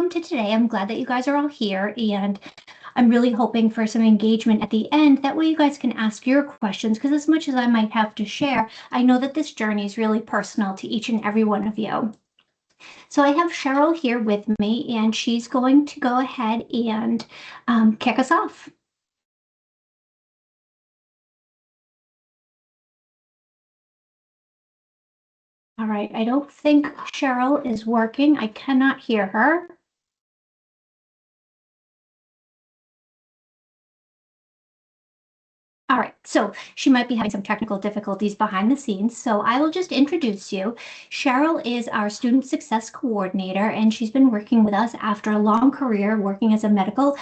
welcome to today. I'm glad that you guys are all here, and I'm really hoping for some engagement at the end. That way you guys can ask your questions, because as much as I might have to share, I know that this journey is really personal to each and every one of you. So I have Cheryl here with me, and she's going to go ahead and kick us off. All right, I don't think Cheryl is working. I cannot hear her. All right, so she might be having some technical difficulties behind the scenes, so I will just introduce you. Cheryl is our Student Success Coordinator, and she's been working with us after a long career working as a medical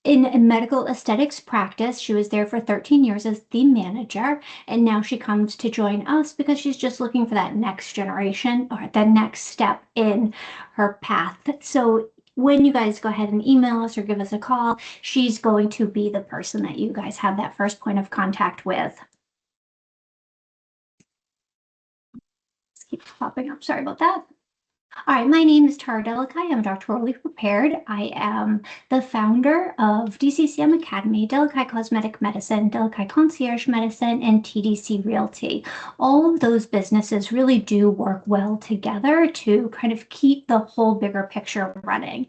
in a medical aesthetics practice. She was there for 13 years as the manager, and now she comes to join us because she's just looking for that next generation or the next step in her path. So when you guys go ahead and email us or give us a call, she's going to be the person that you guys have that first point of contact with. This keeps popping up. Sorry about that. All right, my name is Tara Delle Chiaie. I'm doctorally prepared. I am the founder of DCCM Academy, Delle Chiaie Cosmetic Medicine, Delle Chiaie Concierge Medicine, and TDC Realty. All of those businesses really do work well together to kind of keep the whole bigger picture running.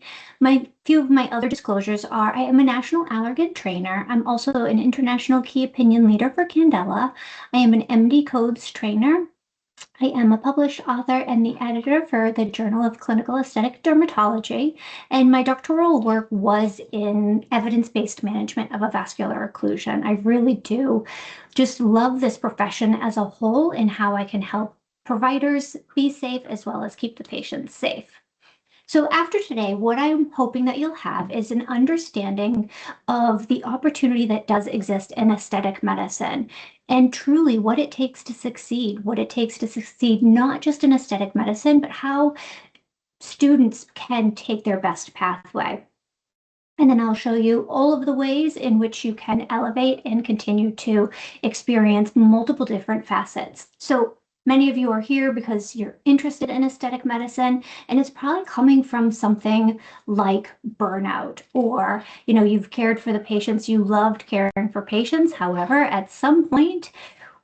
Few of my other disclosures are I am a national allergen trainer. I'm also an international key opinion leader for Candela. I am an MD Codes trainer. I am a published author and the editor for the Journal of Clinical Aesthetic Dermatology, and my doctoral work was in evidence-based management of avascular occlusion. I really do just love this profession as a whole and how I can help providers be safe as well as keep the patients safe. So after today, what I'm hoping that you'll have is an understanding of the opportunity that does exist in aesthetic medicine and truly what it takes to succeed, not just in aesthetic medicine, but how students can take their best pathway. And then I'll show you all of the ways in which you can elevate and continue to experience multiple different facets. So many of you are here because you're interested in aesthetic medicine, and it's probably coming from something like burnout, or you've cared for the patients, you loved caring for patients. However, at some point,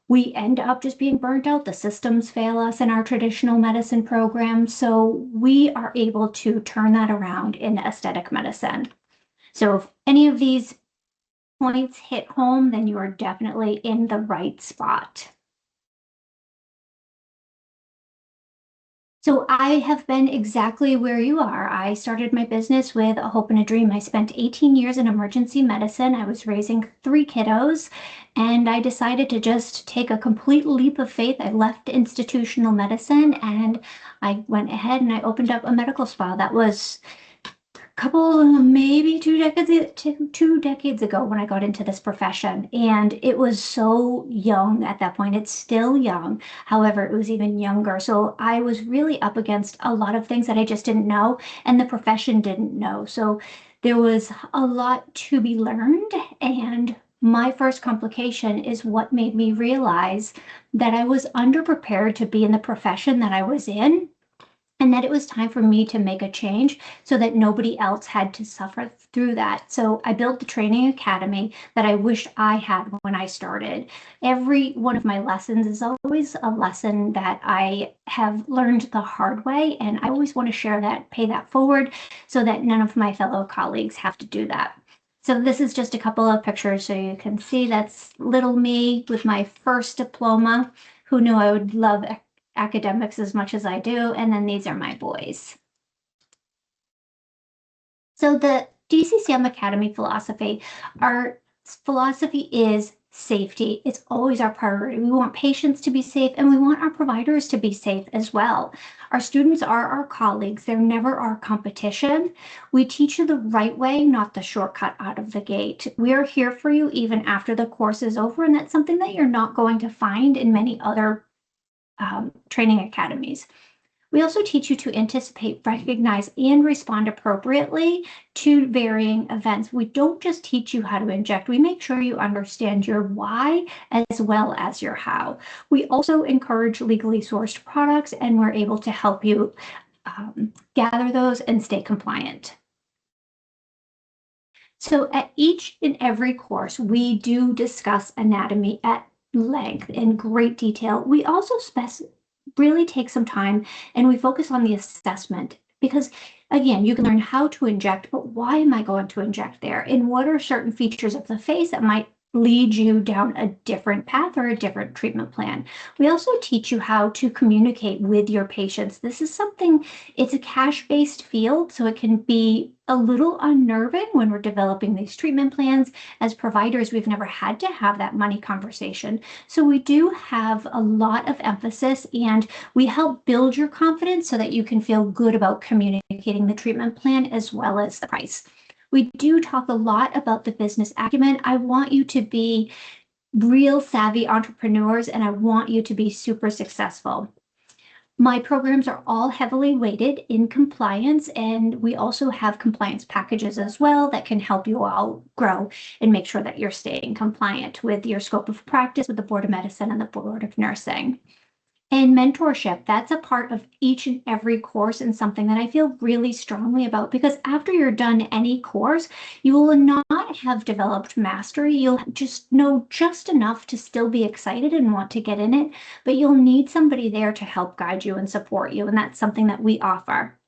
we end up just being burnt out. The systems fail us in our traditional medicine program, so we are able to turn that around in aesthetic medicine. So if any of these points hit home, then you are definitely in the right spot. So I have been exactly where you are. I started my business with a hope and a dream. I spent 18 years in emergency medicine. I was raising 3 kiddos, and I decided to just take a complete leap of faith. I left institutional medicine and I went ahead and I opened up a medical spa. That was maybe 2 decades ago when I got into this profession, and it was so young at that point. It's still young, however, it was even younger. So I was really up against a lot of things that I just didn't know, and the profession didn't know. So there was a lot to be learned, and my first complication is what made me realize that I was underprepared to be in the profession that I was in, and that it was time for me to make a change so that nobody else had to suffer through that. So I built the training academy that I wish I had when I started. Every one of my lessons is always a lesson that I have learned the hard way, and I always want to share that, pay that forward, so that none of my fellow colleagues have to do that. So this is just a couple of pictures so you can see that's little me with my first diploma. Who knew I would love academics as much as I do? And then these are my boys. So the DCCM Academy philosophy, our philosophy is safety. It's always our priority. We want patients to be safe, and we want our providers to be safe as well. Our students are our colleagues. They're never our competition. We teach you the right way, not the shortcut out of the gate. We are here for you even after the course is over, and that's something that you're not going to find in many other training academies. We also teach you to anticipate, recognize, and respond appropriately to varying events. We don't just teach you how to inject. We make sure you understand your why as well as your how. We also encourage legally sourced products, and we're able to help you gather those and stay compliant. So at each and every course, we do discuss anatomy at length in great detail. We also really take some time and we focus on the assessment because, again, you can learn how to inject, but why am I going to inject there? And what are certain features of the face that might lead you down a different path or a different treatment plan? We also teach you how to communicate with your patients. This is something, it's a cash-based field, so it can be a little unnerving when we're developing these treatment plans. As providers, we've never had to have that money conversation. So we do have a lot of emphasis and we help build your confidence so that you can feel good about communicating the treatment plan as well as the price. We do talk a lot about the business acumen. I want you to be real savvy entrepreneurs and I want you to be super successful. My programs are all heavily weighted in compliance, and we also have compliance packages as well that can help you all grow and make sure that you're staying compliant with your scope of practice with the Board of Medicine and the Board of Nursing. And mentorship, that's a part of each and every course and something that I feel really strongly about because after you're done any course, you will not have developed mastery. You'll just know just enough to still be excited and want to get in it, but you'll need somebody there to help guide you and support you. And that's something that we offer.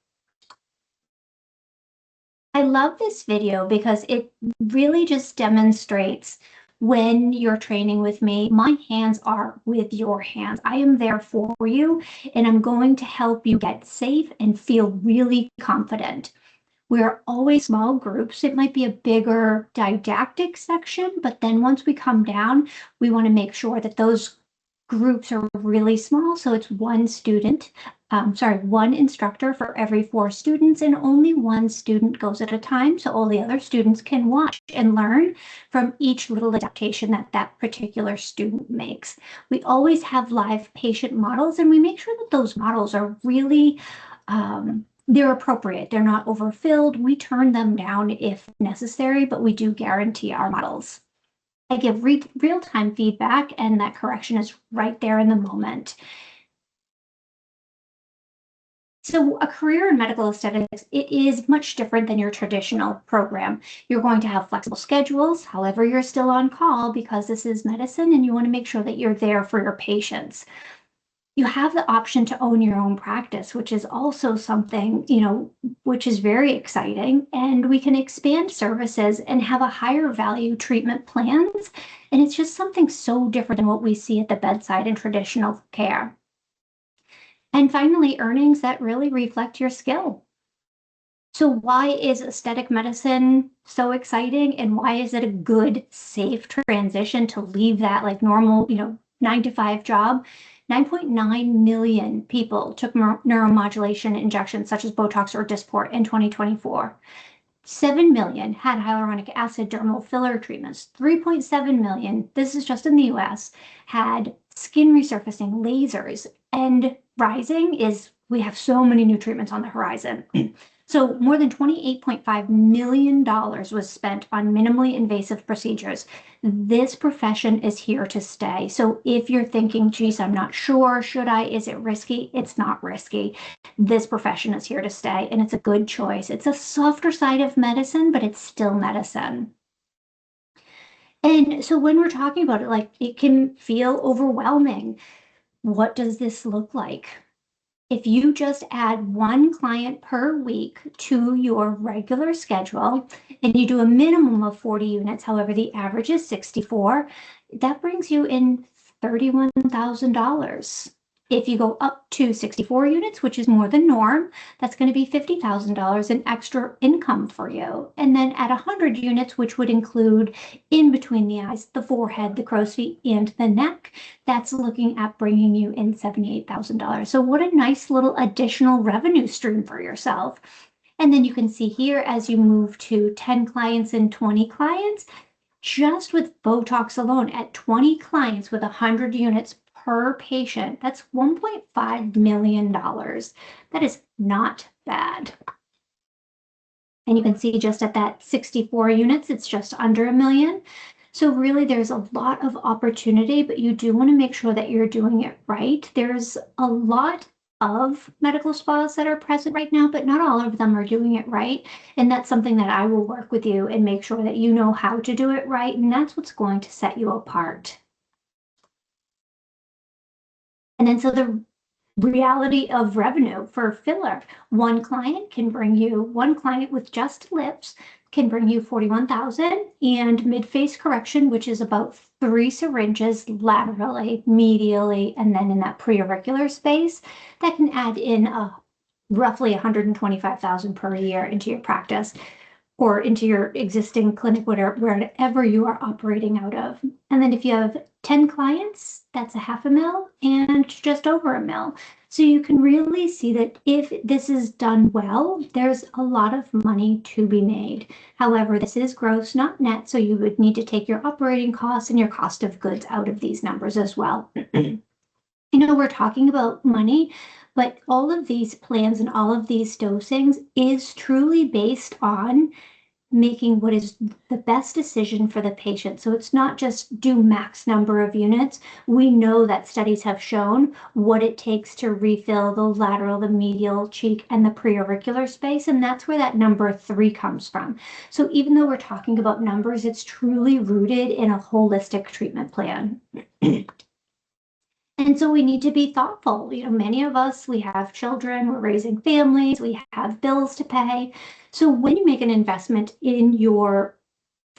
I love this video because it really just demonstrates when you're training with me, my hands are with your hands. I am there for you, and I'm going to help you get safe and feel really confident. We're always small groups. It might be a bigger didactic section, but then once we come down, we want to make sure that those groups are really small. So it's one instructor for every 4 students, and only one student goes at a time. So all the other students can watch and learn from each little adaptation that that particular student makes. We always have live patient models, and we make sure that those models are really, they're appropriate. They're not overfilled. We turn them down if necessary, but we do guarantee our models. I give real-time feedback, and that correction is right there in the moment. So a career in medical aesthetics, it is much different than your traditional program. You're going to have flexible schedules, however, you're still on call because this is medicine and you want to make sure that you're there for your patients. You have the option to own your own practice, which is also something, which is very exciting. And we can expand services and have a higher value treatment plans. And it's just something so different than what we see at the bedside in traditional care. And finally, earnings that really reflect your skill. So why is aesthetic medicine so exciting? And why is it a good, safe transition to leave that like normal, 9-to-5 job? 9.9 million people took neuromodulation injections such as Botox or Dysport in 2024. 7 million had hyaluronic acid dermal filler treatments. 3.7 million, this is just in the US, had skin resurfacing lasers. And rising is, we have so many new treatments on the horizon. So more than $28.5 million was spent on minimally invasive procedures. This profession is here to stay. So if you're thinking, geez, I'm not sure, should I, is it risky? It's not risky. This profession is here to stay and it's a good choice. It's a softer side of medicine, but it's still medicine. And so when we're talking about it, like it can feel overwhelming. What does this look like? If you just add 1 client per week to your regular schedule and you do a minimum of 40 units, however, the average is 64, that brings you in $31,000. If you go up to 64 units, which is more than norm, that's going to be $50,000 in extra income for you. And then at 100 units, which would include in between the eyes, the forehead, the crow's feet, and the neck, that's looking at bringing you in $78,000. So what a nice little additional revenue stream for yourself. And then you can see here as you move to 10 clients and 20 clients, just with Botox alone at 20 clients with 100 units per patient, that's $1.5 million. That is not bad. And you can see just at that 64 units, it's just under $1 million. So really there's a lot of opportunity, but you do want to make sure that you're doing it right. There's a lot of medical spas that are present right now, but not all of them are doing it right. And that's something that I will work with you and make sure that you know how to do it right. And that's what's going to set you apart. And then so the reality of revenue for filler. One client with just lips can bring you 41,000, and mid-face correction, which is about 3 syringes laterally, medially, and then in that preauricular space, that can add in roughly 125,000 per year into your practice or into your existing clinic, wherever you are operating out of. And then if you have 10 clients, that's $500,000 and just over $1 million. So you can really see that if this is done well, there's a lot of money to be made. However, this is gross, not net, so you would need to take your operating costs and your cost of goods out of these numbers as well. We're talking about money, but all of these plans and all of these dosings is truly based on making what is the best decision for the patient. So it's not just do max number of units. We know that studies have shown what it takes to refill the lateral, the medial cheek, and the preauricular space. And that's where that number 3 comes from. So even though we're talking about numbers, it's truly rooted in a holistic treatment plan. And so we need to be thoughtful. Many of us, we have children, we're raising families, we have bills to pay. So when you make an investment in your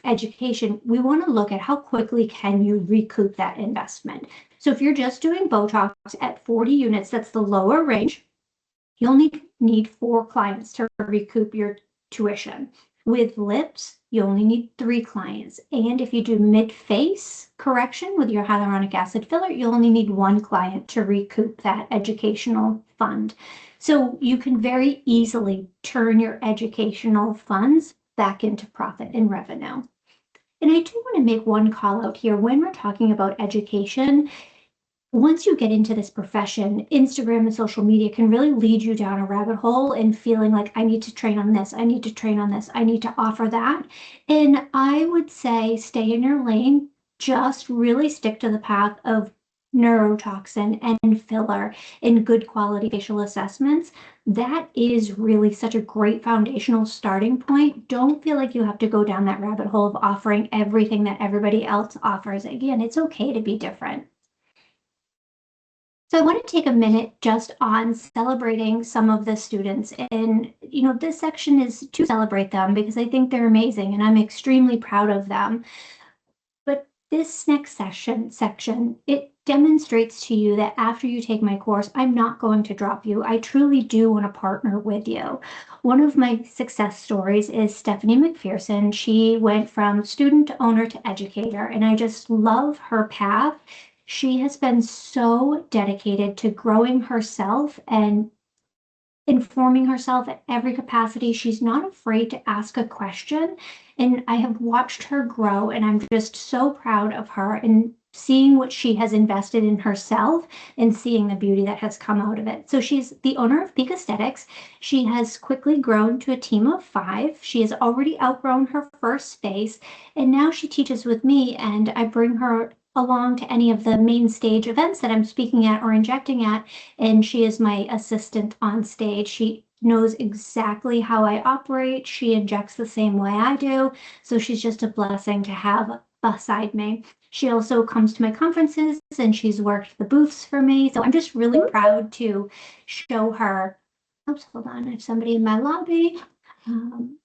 education, we want to look at how quickly can you recoup that investment. So if you're just doing Botox at 40 units, that's the lower range, you only need 4 clients to recoup your tuition. With lips, you only need 3 clients. And if you do mid-face correction with your hyaluronic acid filler, you only need 1 client to recoup that educational fund. So you can very easily turn your educational funds back into profit and revenue. And I do want to make one call out here. When we're talking about education, once you get into this profession, Instagram and social media can really lead you down a rabbit hole and feeling like, I need to train on this, I need to train on this, I need to offer that. And I would say stay in your lane, just really stick to the path of neurotoxin and filler and good quality facial assessments. That is really such a great foundational starting point. Don't feel like you have to go down that rabbit hole of offering everything that everybody else offers. Again, it's okay to be different. So I want to take a minute just on celebrating some of the students. And, this section is to celebrate them because I think they're amazing and I'm extremely proud of them. But this next section, it demonstrates to you that after you take my course, I'm not going to drop you. I truly do want to partner with you. One of my success stories is Stephanie McPherson. She went from student to owner to educator, and I just love her path. She has been so dedicated to growing herself and informing herself at every capacity. She's not afraid to ask a question. And I have watched her grow, and I'm just so proud of her and seeing what she has invested in herself and seeing the beauty that has come out of it. So she's the owner of Peak Aesthetics. She has quickly grown to a team of 5. She has already outgrown her first space, and now she teaches with me, and I bring her along to any of the main stage events that I'm speaking at or injecting at, and she is my assistant on stage. She knows exactly how I operate. She injects the same way I do, so she's just a blessing to have beside me. She also comes to my conferences and she's worked the booths for me, so I'm just really proud to show her. Oops, hold on, I have somebody in my lobby.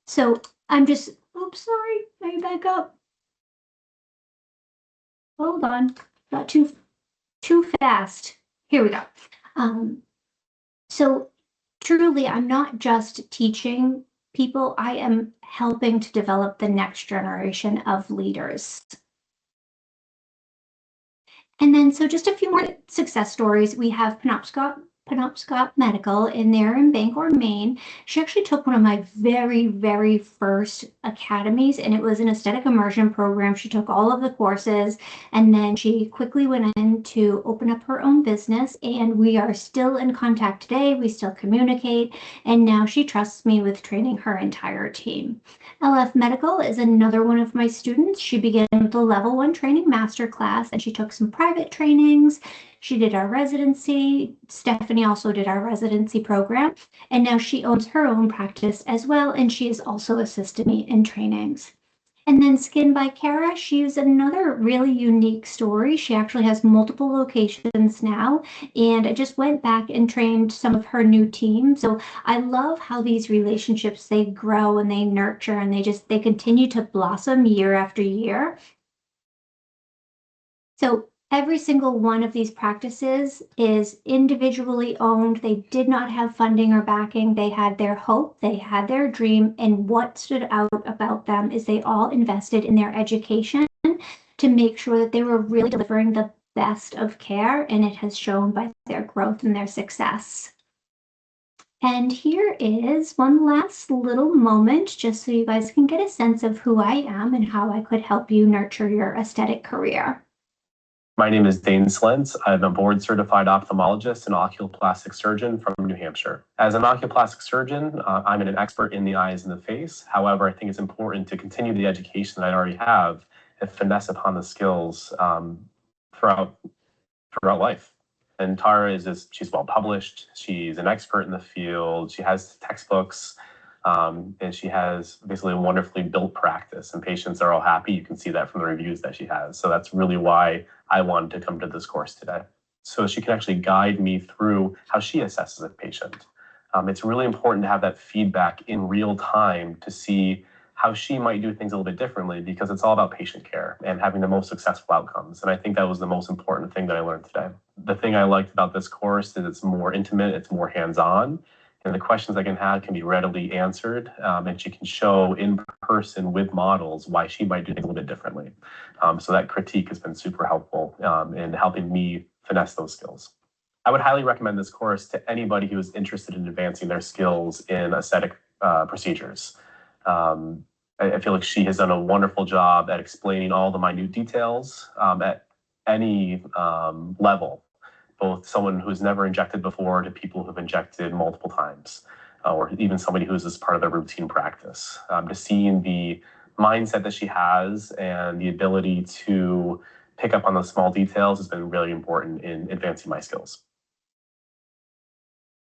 So I'm just, oops, sorry, let me back up. Hold on, not too fast. Here we go. So truly, I'm not just teaching people, I am helping to develop the next generation of leaders. And then, so just a few more success stories. We have Penobscot Medical, and they're in Bangor, Maine. She actually took one of my very, very first academies, and it was an aesthetic immersion program. She took all of the courses, and then she quickly went in to open up her own business, and we are still in contact today. We still communicate, and now she trusts me with training her entire team. LF Medical is another one of my students. She began with the level 1 training masterclass, and she took some private trainings. She did our residency. Stephanie also did our residency program, and now she owns her own practice as well, and she has also assisted me in trainings. And then Skin by Kara, she's another really unique story. She actually has multiple locations now, and I just went back and trained some of her new team. So I love how these relationships, they grow and they nurture and they continue to blossom year after year. So every single one of these practices is individually owned. They did not have funding or backing. They had their hope, they had their dream, and what stood out about them is they all invested in their education to make sure that they were really delivering the best of care, and it has shown by their growth and their success. And here is one last little moment, just so you guys can get a sense of who I am and how I could help you nurture your aesthetic career. My name is Dane Slentz. I'm a board-certified ophthalmologist and oculoplastic surgeon from New Hampshire. As an oculoplastic surgeon, I'm an expert in the eyes and the face. However, I think it's important to continue the education that I already have and finesse upon the skills throughout life. And Tara she's well published. She's an expert in the field. She has textbooks. And she has basically a wonderfully built practice, and patients are all happy. You can see that from the reviews that she has. So that's really why I wanted to come to this course today, so she can actually guide me through how she assesses a patient. It's really important to have that feedback in real time to see how she might do things a little bit differently, because it's all about patient care and having the most successful outcomes. And I think that was the most important thing that I learned today. The thing I liked about this course is it's more intimate, it's more hands-on, and the questions I can have can be readily answered, and she can show in person with models why she might do things a little bit differently. So that critique has been super helpful in helping me finesse those skills. I would highly recommend this course to anybody who is interested in advancing their skills in aesthetic procedures. I feel like she has done a wonderful job at explaining all the minute details at any level. Both someone who's never injected before to people who've injected multiple times, or even somebody who's as part of their routine practice. To seeing the mindset that she has and the ability to pick up on those small details has been really important in advancing my skills.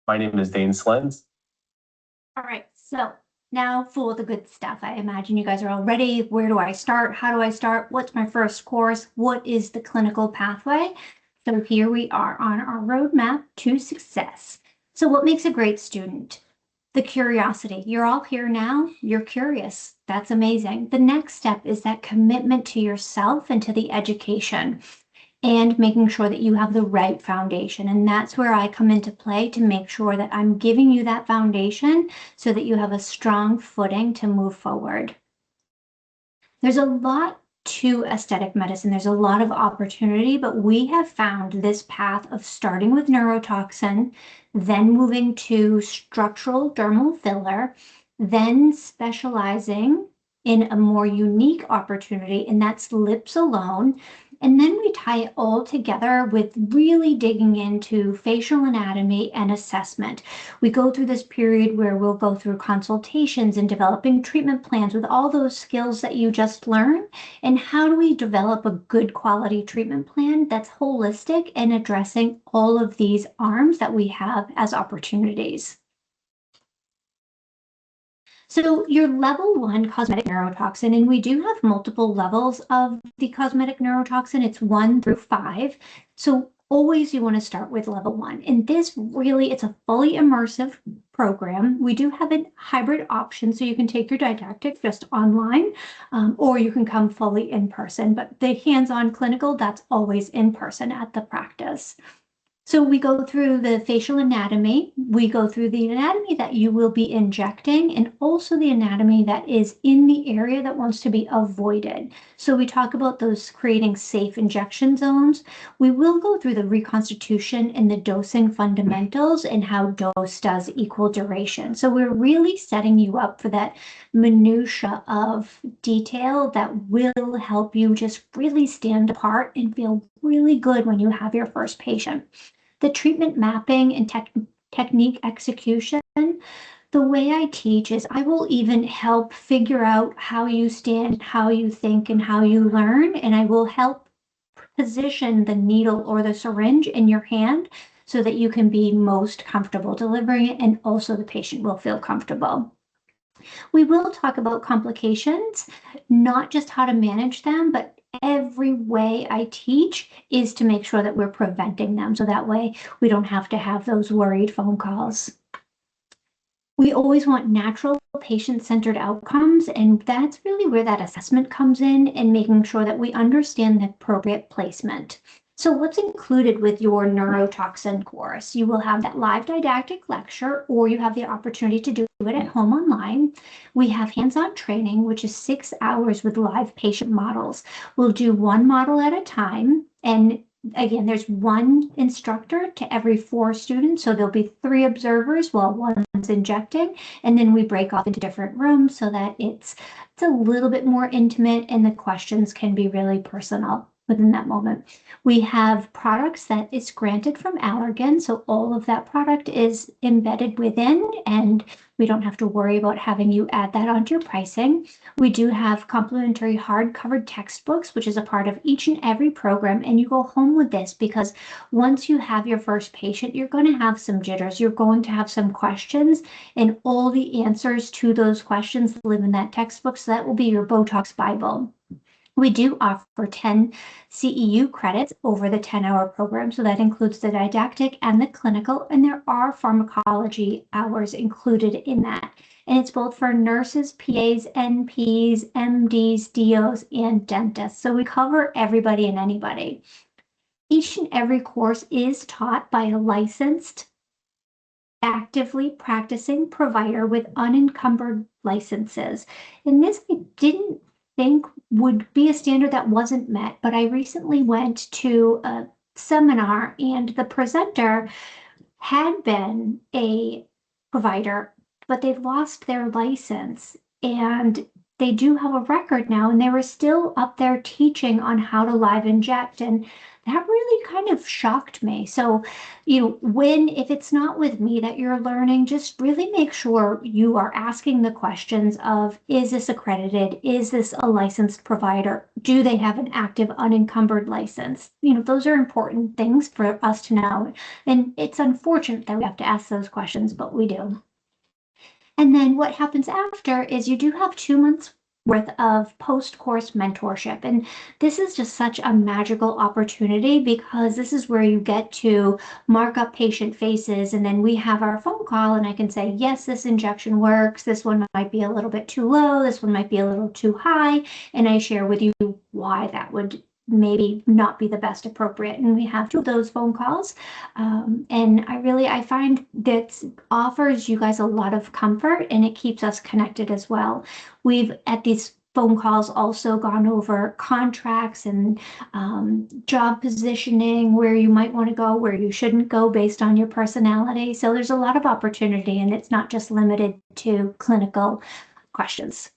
My name is Dane Slentz. All right, so now for the good stuff. I imagine you guys are all ready. Where do I start? How do I start? What's my first course? What is the clinical pathway? So here we are on our roadmap to success. So what makes a great student? The curiosity. You're all here now. You're curious. That's amazing. The next step is that commitment to yourself and to the education, and making sure that you have the right foundation. And that's where I come into play, to make sure that I'm giving you that foundation so that you have a strong footing to move forward. There's a lot to aesthetic medicine. There's a lot of opportunity, but we have found this path of starting with neurotoxin, then moving to structural dermal filler, then specializing in a more unique opportunity, and that's lips alone. And then we tie it all together with really digging into facial anatomy and assessment. We go through this period where we'll go through consultations and developing treatment plans with all those skills that you just learned. And how do we develop a good quality treatment plan that's holistic and addressing all of these arms that we have as opportunities? So your level 1 cosmetic neurotoxin, and we do have multiple levels of the cosmetic neurotoxin. It's 1 through 5. So always you want to start with level 1. And this really, it's a fully immersive program. We do have a hybrid option, so you can take your didactic just online, or you can come fully in person. But the hands-on clinical, that's always in person at the practice. So we go through the facial anatomy, we go through the anatomy that you will be injecting, and also the anatomy that is in the area that wants to be avoided. So we talk about those creating safe injection zones. We will go through the reconstitution and the dosing fundamentals and how dose does equal duration. So we're really setting you up for that minutia of detail that will help you just really stand apart and feel really good when you have your first patient. The treatment mapping and technique execution, the way I teach is I will even help figure out how you stand, how you think, and how you learn, and I will help position the needle or the syringe in your hand so that you can be most comfortable delivering it, and also the patient will feel comfortable. We will talk about complications, not just how to manage them, but every way I teach is to make sure that we're preventing them. So that way we don't have to have those worried phone calls. We always want natural patient-centered outcomes, and that's really where that assessment comes in, and making sure that we understand the appropriate placement. So what's included with your neurotoxin course? You will have that live didactic lecture, or you have the opportunity to do it at home online. We have hands-on training, which is 6 hours with live patient models. We'll do one model at a time, and again, there's one instructor to every 4 students, so there'll be 3 observers while one's injecting, and then we break off into different rooms so that it's a little bit more intimate and the questions can be really personal within that moment. We have products that is granted from Allergan, so all of that product is embedded within, and we don't have to worry about having you add that onto your pricing. We do have complimentary hard-covered textbooks, which is a part of each and every program, and you go home with this because once you have your first patient, you're going to have some jitters, you're going to have some questions, and all the answers to those questions live in that textbook, so that will be your Botox Bible. We do offer 10 CEU credits over the 10-hour program, so that includes the didactic and the clinical, and there are pharmacology hours included in that. And it's both for nurses, PAs, NPs, MDs, DOs, and dentists. So we cover everybody and anybody. Each and every course is taught by a licensed, actively practicing provider with unencumbered licenses. And this I didn't think would be a standard that wasn't met, but I recently went to a seminar and the presenter had been a provider, but they've lost their license, and they do have a record now, and they were still up there teaching on how to live inject, and that really kind of shocked me. So, if it's not with me that you're learning, just really make sure you are asking the questions of, is this accredited? Is this a licensed provider? Do they have an active unencumbered license? Those are important things for us to know. And it's unfortunate that we have to ask those questions, but we do. And then what happens after is you do have 2 months worth of post-course mentorship. And this is just such a magical opportunity because this is where you get to mark up patient faces, and then we have our phone call and I can say, yes, this injection works. This one might be a little bit too low. This one might be a little too high. And I share with you why that would maybe not be the best appropriate. And we have 2 of those phone calls. And I find that offers you guys a lot of comfort, and it keeps us connected as well. We've at these phone calls also gone over contracts and job positioning, where you might want to go, where you shouldn't go based on your personality. So there's a lot of opportunity, and it's not just limited to clinical questions.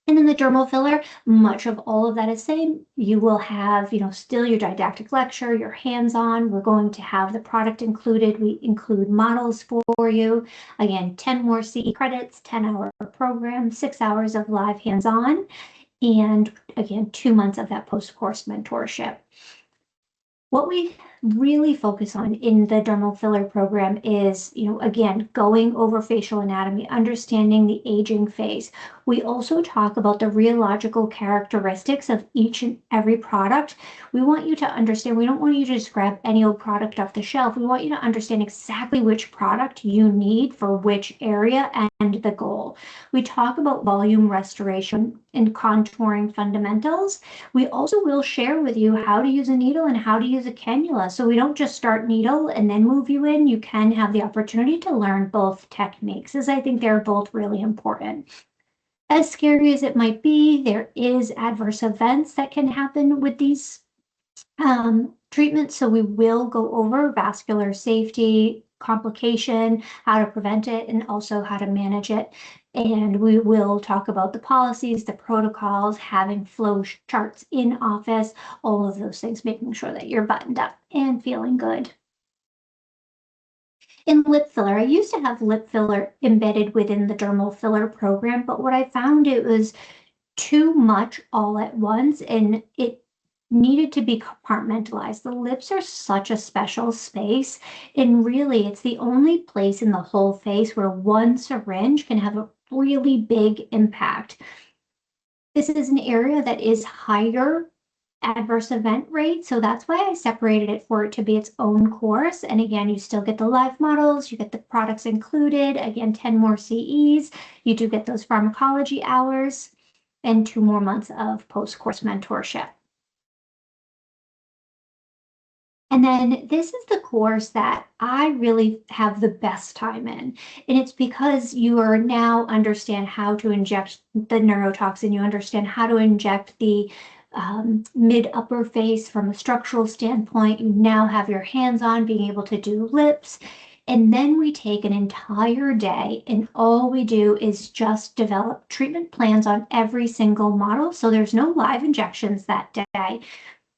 And then the dermal filler, much of all of that is same. You will have, still your didactic lecture, your hands-on. We're going to have the product included. We include models for you. Again, 10 more CE credits, 10-hour program, 6 hours of live hands-on, and again, 2 months of that post-course mentorship. What we really focus on in the dermal filler program is, again, going over facial anatomy, understanding the aging phase. We also talk about the rheological characteristics of each and every product. We want you to understand, we don't want you to just grab any old product off the shelf. We want you to understand exactly which product you need for which area and the goal. We talk about volume restoration and contouring fundamentals. We also will share with you how to use a needle and how to use a cannula. So we don't just start needle and then move you in. You can have the opportunity to learn both techniques, as I think they're both really important. As scary as it might be, there is adverse events that can happen with these treatments. So we will go over vascular safety, complication, how to prevent it, and also how to manage it. And we will talk about the policies, the protocols, having flow charts in office, all of those things, making sure that you're buttoned up and feeling good. In lip filler, I used to have lip filler embedded within the dermal filler program, but what I found, it was too much all at once, and it needed to be compartmentalized. The lips are such a special space, and really it's the only place in the whole face where one syringe can have a really big impact. This is an area that is higher adverse event rate, so that's why I separated it for it to be its own course. And again, you still get the live models, you get the products included, again, 10 more CEs, you do get those pharmacology hours, and 2 more months of post-course mentorship. And then this is the course that I really have the best time in. And it's because you are now understand how to inject the neurotoxin, you understand how to inject the mid-upper face from a structural standpoint. You now have your hands on being able to do lips. And then we take an entire day and all we do is just develop treatment plans on every single model. So there's no live injections that day,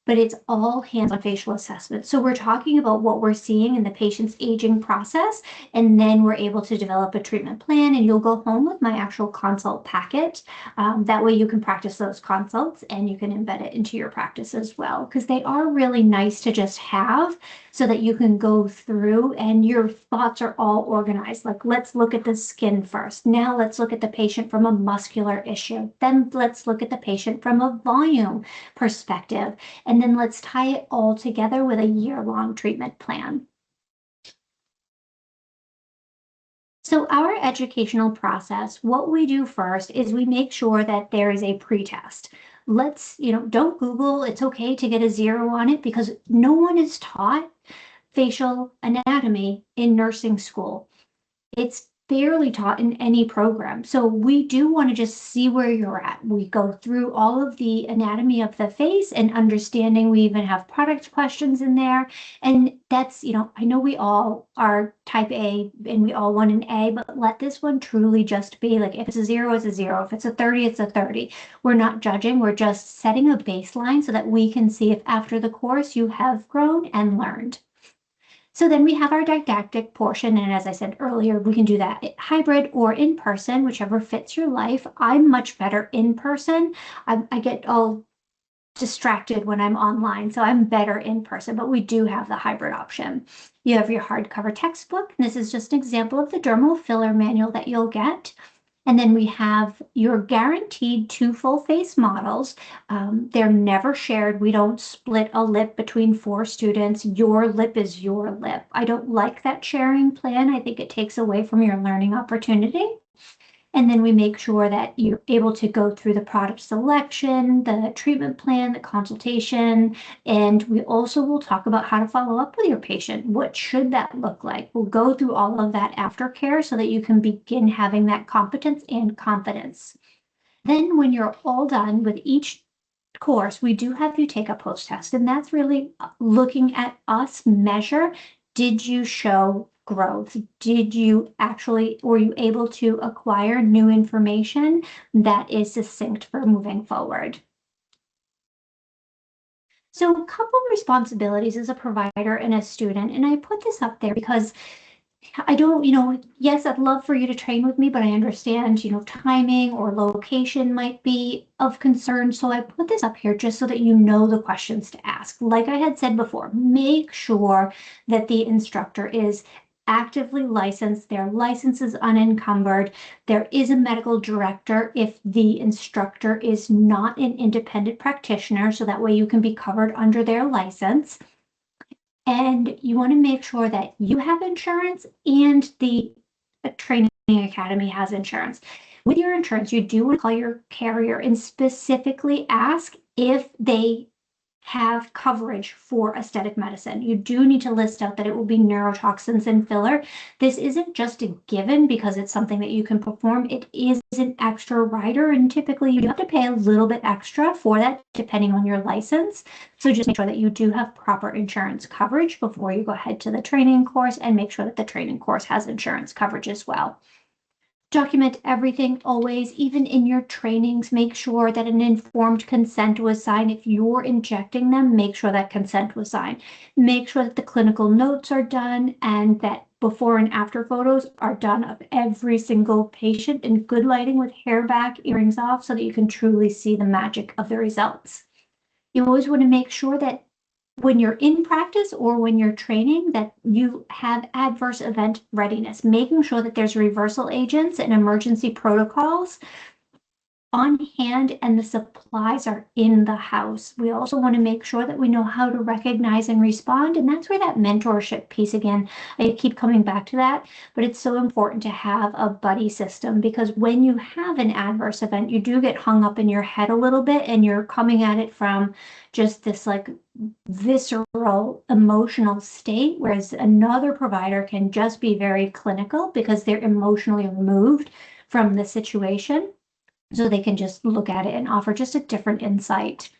but it's all hands-on facial assessment. So we're talking about what we're seeing in the patient's aging process, and then we're able to develop a treatment plan, and you'll go home with my actual consult packet. That way you can practice those consults and you can embed it into your practice as well, because they are really nice to just have so that you can go through and your thoughts are all organized. Like, let's look at the skin first. Now let's look at the patient from a muscular issue. Then let's look at the patient from a volume perspective. And then let's tie it all together with a year-long treatment plan. So our educational process, what we do first is we make sure that there is a pretest. Let's, don't Google, it's okay to get a 0 on it because no one is taught facial anatomy in nursing school. It's barely taught in any program. So we do want to just see where you're at. We go through all of the anatomy of the face and understanding. We even have product questions in there. And that's, I know we all are type A and we all want an A, but let this one truly just be like, if it's a 0, it's a 0. If it's a 30, it's a 30. We're not judging. We're just setting a baseline so that we can see if after the course you have grown and learned. So then we have our didactic portion, and as I said earlier, we can do that hybrid or in person, whichever fits your life. I'm much better in person. I get all distracted when I'm online, so I'm better in person, but we do have the hybrid option. You have your hardcover textbook. This is just an example of the dermal filler manual that you'll get. And then we have your guaranteed 2 full face models. They're never shared. We don't split a lip between 4 students. Your lip is your lip. I don't like that sharing plan. I think it takes away from your learning opportunity. And then we make sure that you're able to go through the product selection, the treatment plan, the consultation, and we also will talk about how to follow up with your patient. What should that look like? We'll go through all of that aftercare so that you can begin having that competence and confidence. Then when you're all done with each course, we do have you take a post-test, and that's really looking at us measure, did you show growth? Were you able to acquire new information that is succinct for moving forward? So a couple responsibilities as a provider and a student, and I put this up there because I don't, yes, I'd love for you to train with me, but I understand, timing or location might be of concern. So I put this up here just so that you know the questions to ask. Like I had said before, make sure that the instructor is actively licensed, their license is unencumbered. There is a medical director if the instructor is not an independent practitioner, so that way you can be covered under their license. And you want to make sure that you have insurance and the training academy has insurance. With your insurance, you do want to call your carrier and specifically ask if they have coverage for aesthetic medicine. You do need to list out that it will be neurotoxins and filler. This isn't just a given because it's something that you can perform. It is an extra rider, and typically you do have to pay a little bit extra for that depending on your license. So just make sure that you do have proper insurance coverage before you go ahead to the training course, and make sure that the training course has insurance coverage as well. Document everything always, even in your trainings. Make sure that an informed consent was signed. If you're injecting them, make sure that consent was signed. Make sure that the clinical notes are done and that before and after photos are done of every single patient in good lighting with hair back, earrings off, so that you can truly see the magic of the results. You always want to make sure that when you're in practice or when you're training, that you have adverse event readiness, making sure that there's reversal agents and emergency protocols on hand and the supplies are in the house. We also want to make sure that we know how to recognize and respond. And that's where that mentorship piece, again, I keep coming back to that, but it's so important to have a buddy system, because when you have an adverse event, you do get hung up in your head a little bit and you're coming at it from just this like visceral emotional state, whereas another provider can just be very clinical because they're emotionally removed from the situation. So they can just look at it and offer just a different insight.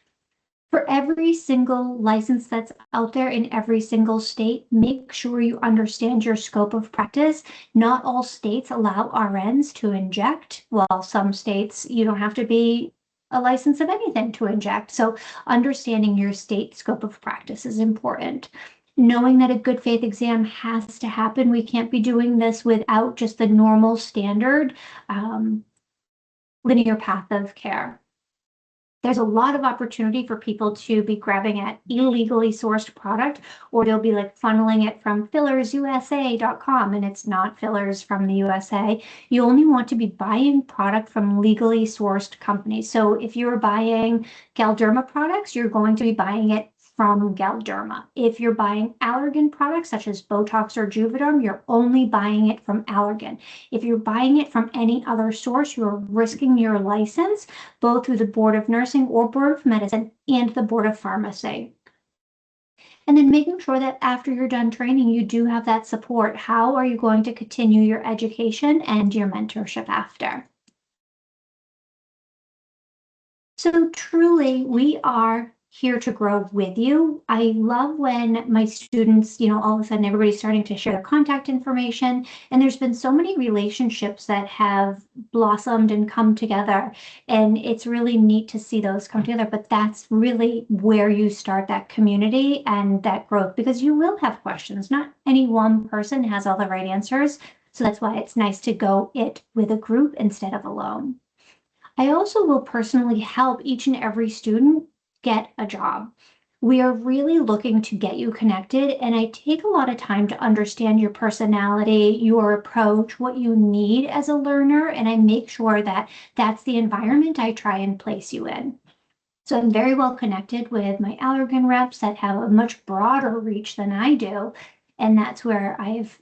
For every single license that's out there in every single state, make sure you understand your scope of practice. Not all states allow RNs to inject, while some states you don't have to be a license of anything to inject. So understanding your state scope of practice is important. Knowing that a good faith exam has to happen. We can't be doing this without just the normal standard linear path of care. There's a lot of opportunity for people to be grabbing at illegally sourced product, or they'll be like funneling it from fillersusa.com, and it's not fillers from the USA. You only want to be buying product from legally sourced companies. So if you're buying Galderma products, you're going to be buying it from Galderma. If you're buying Allergan products such as Botox or Juvederm, you're only buying it from Allergan. If you're buying it from any other source, you're risking your license, both through the Board of Nursing or Board of Medicine and the Board of Pharmacy. And then making sure that after you're done training, you do have that support. How are you going to continue your education and your mentorship after? So truly, we are here to grow with you. I love when my students, all of a sudden everybody's starting to share their contact information, and there's been so many relationships that have blossomed and come together, and it's really neat to see those come together. But that's really where you start that community and that growth, because you will have questions. Not any one person has all the right answers. So that's why it's nice to go it with a group instead of alone. I also will personally help each and every student get a job. We are really looking to get you connected, and I take a lot of time to understand your personality, your approach, what you need as a learner, and I make sure that that's the environment I try and place you in. So I'm very well connected with my Allergan reps that have a much broader reach than I do. And that's where I've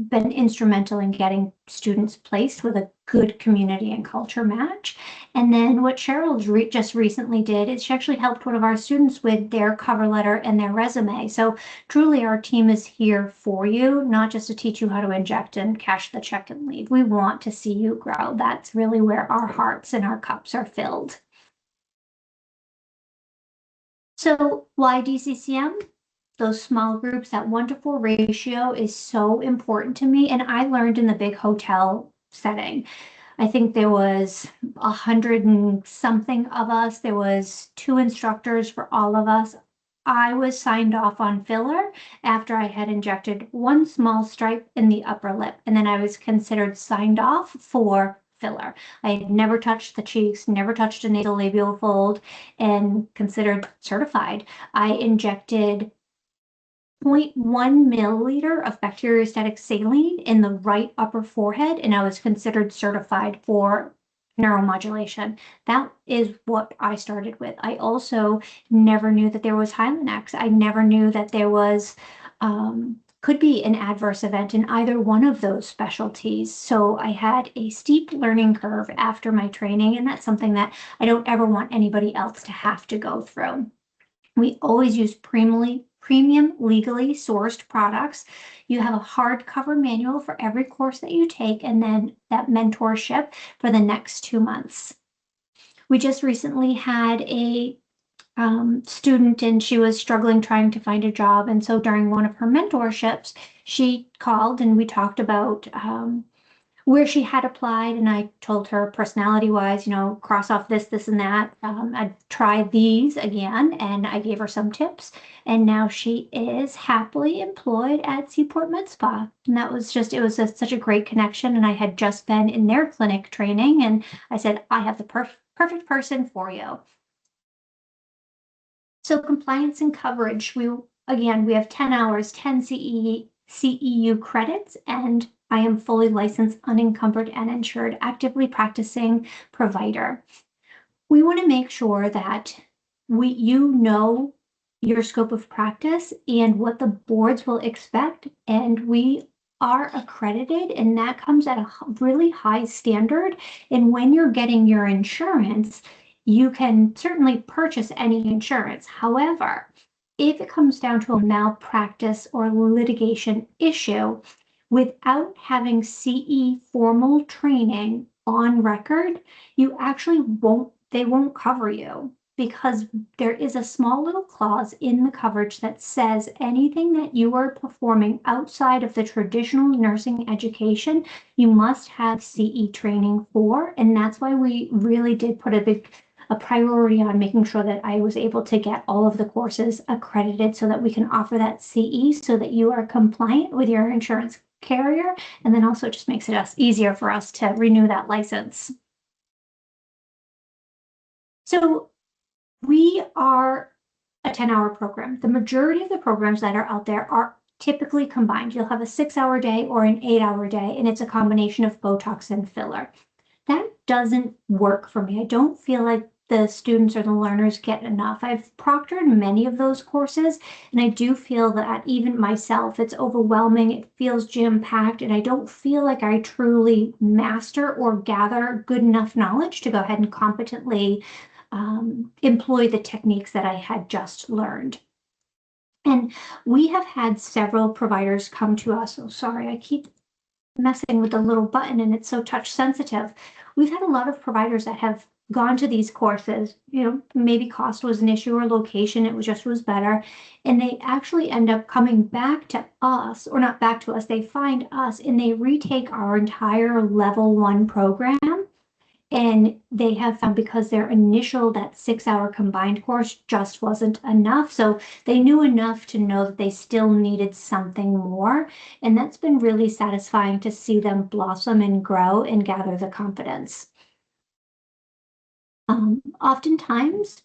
been instrumental in getting students placed with a good community and culture match. And then what Cheryl just recently did is she actually helped one of our students with their cover letter and their resume. So truly our team is here for you, not just to teach you how to inject and cash the check and leave. We want to see you grow. That's really where our hearts and our cups are filled. So why DCCM? Those small groups, that 1-to-4 ratio is so important to me. And I learned in the big hotel setting. I think there was 100 and something of us. There was 2 instructors for all of us. I was signed off on filler after I had injected 1 small stripe in the upper lip. And then I was considered signed off for filler. I had never touched the cheeks, never touched a nasolabial fold, and considered certified. I injected 0.1 milliliter of bacteriostatic saline in the right upper forehead, and I was considered certified for neuromodulation. That is what I started with. I also never knew that there was Hylenex. I never knew that there was could be an adverse event in either one of those specialties. So I had a steep learning curve after my training, and that's something that I don't ever want anybody else to have to go through. We always use premium legally sourced products. You have a hardcover manual for every course that you take, and then that mentorship for the next 2 months. We just recently had a student, and she was struggling trying to find a job. And so during one of her mentorships, she called and we talked about where she had applied, and I told her personality wise, cross off this and that. I'd try these again, and I gave her some tips, and now she is happily employed at Seaport Med Spa. And that was just, it was such a great connection. And I had just been in their clinic training, and I said, I have the perfect person for you. So compliance and coverage, we have 10 hours, 10 CEU credits, and I am fully licensed, unencumbered, and insured, actively practicing provider. We want to make sure that you know your scope of practice and what the boards will expect, and we are accredited, and that comes at a really high standard. And when you're getting your insurance, you can certainly purchase any insurance. However, if it comes down to a malpractice or litigation issue, without having CE formal training on record, you actually they won't cover you, because there is a small little clause in the coverage that says anything that you are performing outside of the traditional nursing education, you must have CE training for. And that's why we really did put a priority on making sure that I was able to get all of the courses accredited so that we can offer that CE so that you are compliant with your insurance carrier, and then also just makes it easier for us to renew that license. So we are a 10-hour program. The majority of the programs that are out there are typically combined. You'll have a 6-hour day or an 8-hour day, and it's a combination of Botox and filler. That doesn't work for me. I don't feel like the students or the learners get enough. I've proctored many of those courses, and I do feel that even myself, it's overwhelming. It feels jam-packed, and I don't feel like I truly master or gather good enough knowledge to go ahead and competently employ the techniques that I had just learned. And we have had several providers come to us. Oh, sorry, I keep messing with the little button and it's so touch sensitive. We've had a lot of providers that have gone to these courses, maybe cost was an issue or location, it was better. And they actually end up coming back to us, or not back to us, they find us and they retake our entire level 1 program. And they have found, because their initial, that 6-hour combined course just wasn't enough. So they knew enough to know that they still needed something more. And that's been really satisfying to see them blossom and grow and gather the confidence. Oftentimes,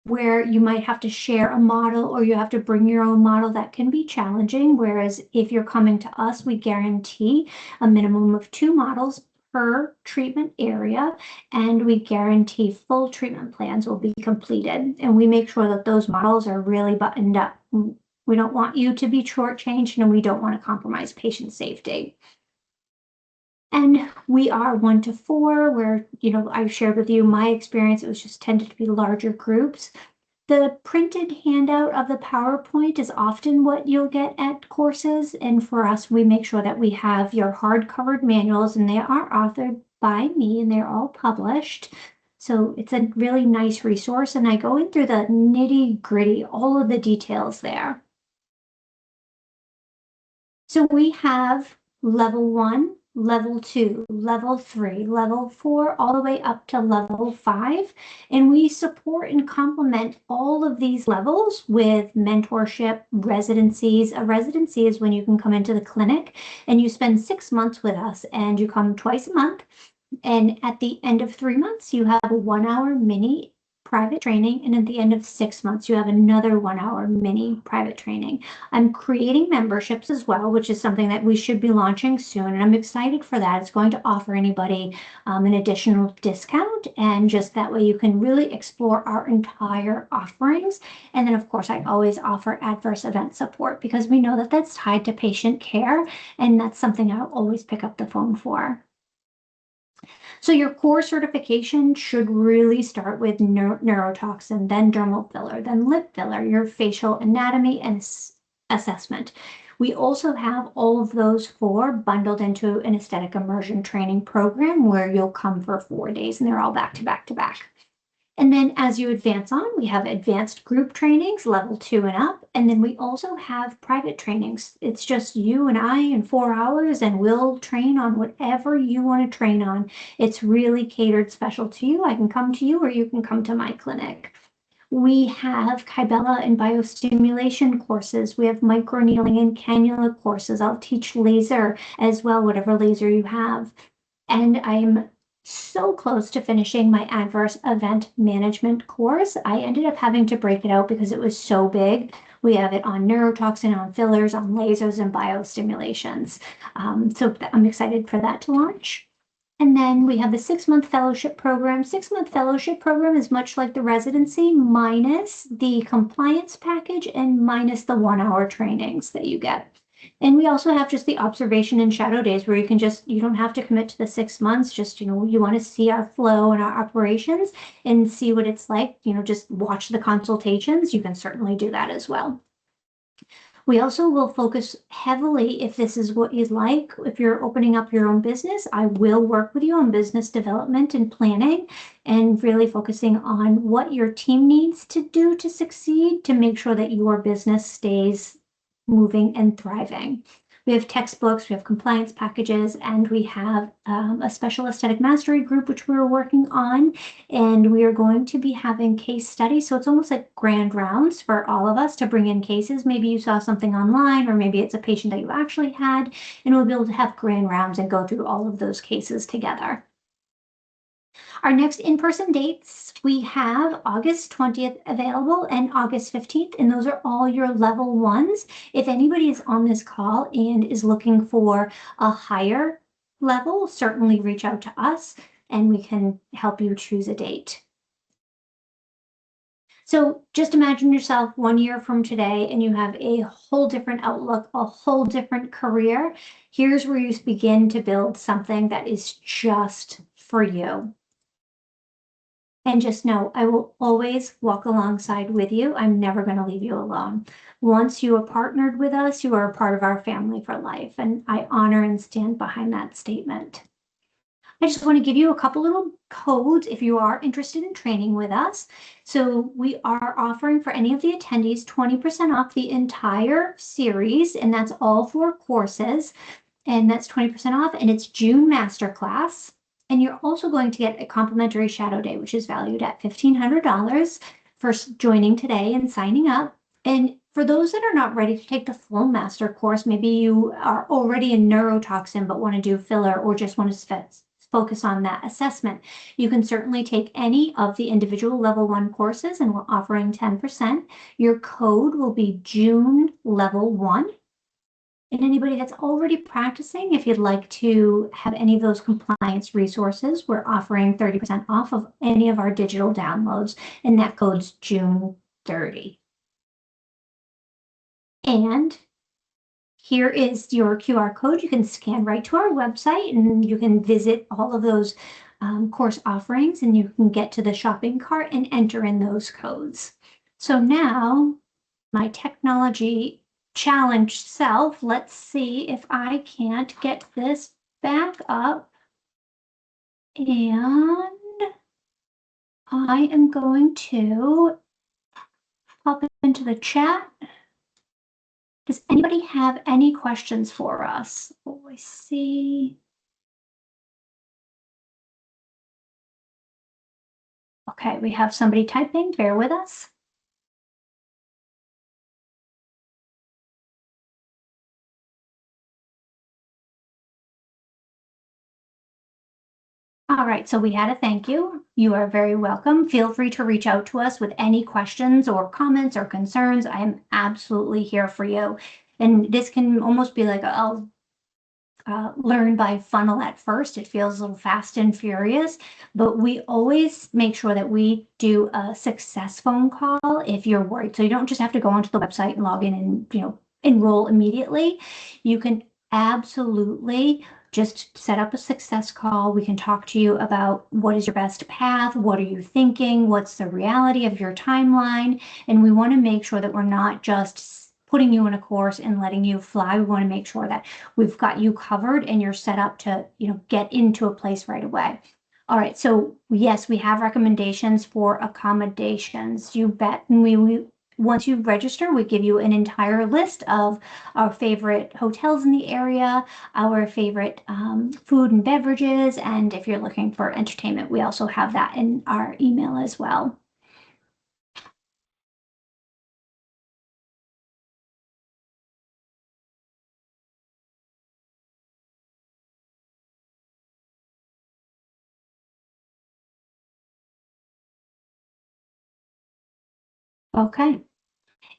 where you might have to share a model or you have to bring your own model, that can be challenging. Whereas if you're coming to us, we guarantee a minimum of 2 models per treatment area, and we guarantee full treatment plans will be completed. And we make sure that those models are really buttoned up. We don't want you to be shortchanged, and we don't want to compromise patient safety. And we are 1 to 4, where, I've shared with you my experience. It was just tended to be larger groups. The printed handout of the PowerPoint is often what you'll get at courses. And for us, we make sure that we have your hard-covered manuals, and they are authored by me and they're all published. So it's a really nice resource. And I go in through the nitty-gritty, all of the details there. So we have level 1, level 2, level 3, level 4, all the way up to level 5. And we support and complement all of these levels with mentorship, residencies. A residency is when you can come into the clinic and you spend 6 months with us, and you come twice a month. And at the end of 3 months, you have a 1-hour mini private training. And at the end of 6 months, you have another 1-hour mini private training. I'm creating memberships as well, which is something that we should be launching soon. And I'm excited for that. It's going to offer anybody an additional discount. And just that way you can really explore our entire offerings. And then, of course, I always offer adverse event support, because we know that that's tied to patient care. And that's something I'll always pick up the phone for. So your core certification should really start with neurotoxin, then dermal filler, then lip filler, your facial anatomy and assessment. We also have all of those 4 bundled into an aesthetic immersion training program, where you'll come for 4 days, and they're all back to back to back. And then as you advance on, we have advanced group trainings, level 2 and up. And then we also have private trainings. It's just you and I in 4 hours, and we'll train on whatever you want to train on. It's really catered special to you. I can come to you, or you can come to my clinic. We have Kybella and biostimulation courses. We have microneedling and cannula courses. I'll teach laser as well, whatever laser you have. And I'm so close to finishing my adverse event management course. I ended up having to break it out because it was so big. We have it on neurotoxin, on fillers, on lasers, and biostimulations. So I'm excited for that to launch. And then we have the 6-month fellowship program. 6-month fellowship program is much like the residency, minus the compliance package and minus the 1-hour trainings that you get. And we also have just the observation and shadow days where you don't have to commit to the 6 months. Just, you want to see our flow and our operations and see what it's like, just watch the consultations. You can certainly do that as well. We also will focus heavily, if this is what you'd like, if you're opening up your own business, I will work with you on business development and planning and really focusing on what your team needs to do to succeed to make sure that your business stays moving and thriving. We have textbooks, we have compliance packages, and we have a special aesthetic mastery group, which we're working on. And we are going to be having case studies. So it's almost like grand rounds for all of us to bring in cases. Maybe you saw something online, or maybe it's a patient that you actually had, and we'll be able to have grand rounds and go through all of those cases together. Our next in-person dates, we have August 20th available and August 15th, and those are all your level 1s. If anybody is on this call and is looking for a higher level, certainly reach out to us and we can help you choose a date. So just imagine yourself 1 year from today and you have a whole different outlook, a whole different career. Here's where you begin to build something that is just for you. And just know, I will always walk alongside with you. I'm never going to leave you alone. Once you are partnered with us, you are a part of our family for life. And I honor and stand behind that statement. I just want to give you a couple little codes if you are interested in training with us. So we are offering for any of the attendees 20% off the entire series, and that's all 4 courses. And that's 20% off, and it's June Masterclass. And you're also going to get a complimentary shadow day, which is valued at $1,500 for joining today and signing up. And for those that are not ready to take the full master course, maybe you are already in neurotoxin but want to do filler or just want to focus on that assessment, you can certainly take any of the individual level 1 courses, and we're offering 10%. Your code will be June level 1. And anybody that's already practicing, if you'd like to have any of those compliance resources, we're offering 30% off of any of our digital downloads, and that code's June 30. And here is your QR code. You can scan right to our website and you can visit all of those course offerings, and you can get to the shopping cart and enter in those codes. So now my technology challenge self, let's see if I can't get this back up. And I am going to pop it into the chat. Does anybody have any questions for us? Oh, I see. Okay, we have somebody typing, bear with us. All right, so we had a thank you. You are very welcome. Feel free to reach out to us with any questions or comments or concerns. I am absolutely here for you. And this can almost be like a learn by funnel at first. It feels a little fast and furious, but we always make sure that we do a success phone call if you're worried. So you don't just have to go onto the website and log in and enroll immediately. You can absolutely just set up a success call. We can talk to you about what is your best path, what are you thinking, what's the reality of your timeline, and we want to make sure that we're not just putting you in a course and letting you fly. We want to make sure that we've got you covered and you're set up to get into a place right away. All right, so yes, we have recommendations for accommodations. You bet. And we once you register, we give you an entire list of our favorite hotels in the area, our favorite food and beverages, and if you're looking for entertainment, we also have that in our email as well. Okay.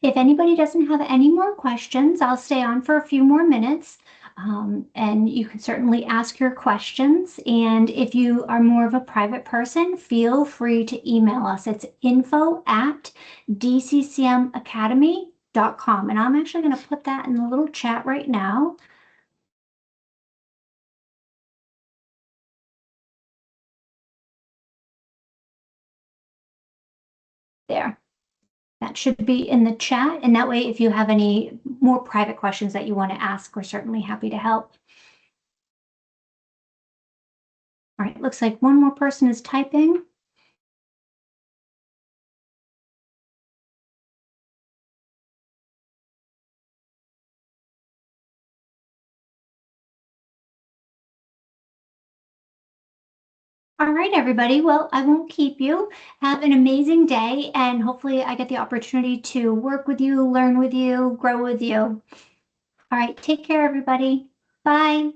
If anybody doesn't have any more questions, I'll stay on for a few more minutes. And you can certainly ask your questions. And if you are more of a private person, feel free to email us. It's info@dccmacademy.com. And I'm actually going to put that in the little chat right now. There. That should be in the chat. And that way, if you have any more private questions that you want to ask, we're certainly happy to help. All right, looks like one more person is typing. All right, everybody. Well, I won't keep you. Have an amazing day, and hopefully I get the opportunity to work with you, learn with you, grow with you. All right, take care, everybody. Bye.